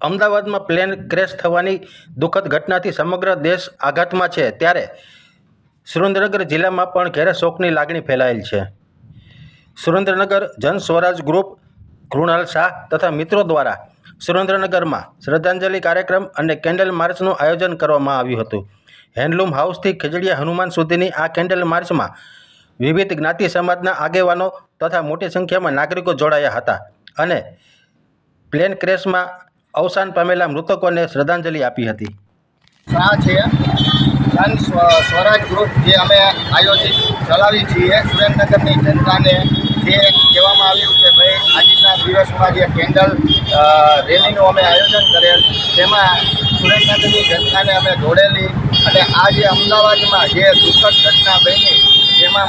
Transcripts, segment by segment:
અમદાવાદમાં plane crash થવાની દુઃખદ ઘટનાથી સમગ્ર દેશ આઘાતમાં છે, ત્યારે સુરેન્દ્રનગર જિલ્લામાં પણ ઘેર શોકની લાગણી ફેલાયેલ છે. સુરેન્દ્રનગર જન સ્વરાજ ગ્રુપ, કૃણાલ શાહ તથા મિત્રો દ્વારા સુરેન્દ્રનગરમાં શ્રદ્ધાંજલિ કાર્યક્રમ અને કેન્ડલ માર્ચનું આયોજન કરવામાં આવ્યું હતું. હેન્ડલૂમ હાઉસથી ખીજડીયા હનુમાન સુધીની આ કેન્ડલ માર્ચમાં વિવિધ જ્ઞાતિ સમાજના આગેવાનો તથા મોટી સંખ્યામાં નાગરિકો જોડાયા હતા અને પ્લેન ક્રેશમાં અવસાન પામેલા મૃતકોને શ્રદ્ધાંજલિ આપી હતી. આ છે જન સ્વરાજ ગ્રુપ, જે અમે આયોજિત ચલાવી છીએ. સુરેન્દ્રનગરની જનતાને જે કહેવામાં આવ્યું કે ભાઈ આજના દિવસમાં જે કેન્ડલ રેલીનું અમે આયોજન કરેલ, તેમાં સુરેન્દ્રનગરની જનતાને અમે જોડેલી અને આ જે અમદાવાદમાં જે દુઃખદ ઘટના બની, જેમાં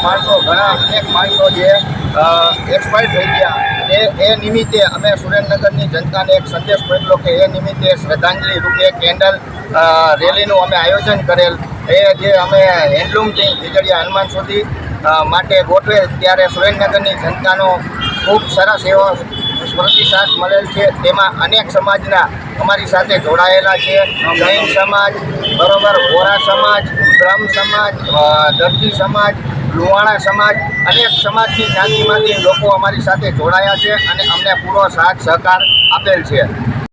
અનેક માણસો જે એક્સપાયર થઈ ગયા, એ નિમિત્તે અમે સુરેન્દ્રનગરની જનતાને એક સંદેશ મોકલ્યો કે એ નિમિત્તે શ્રદ્ધાંજલિ રૂપે કેન્ડલ રેલીનું અમે આયોજન કરેલ. એ જે અમે હેન્ડલૂમથી ખીજડીયા હનુમાન સુધી માટે ગોઠવેલ, ત્યારે સુરેન્દ્રનગરની જનતાનો ખૂબ સરસ એવો પ્રતિસાદ મળેલ છે. તેમાં અનેક સમાજના અમારી સાથે જોડાયેલા છે. જૈન સમાજ, બરોબર, વોરા સમાજ, બ્રહ્મ સમાજ, દરજી સમાજ, લુહાણા સમાજ, અનેક સમાજની જ્ઞાતિમાંથી લોકો અમારી સાથે જોડાયા છે અને અમને પૂરો સાથ સહકાર આપેલ છે.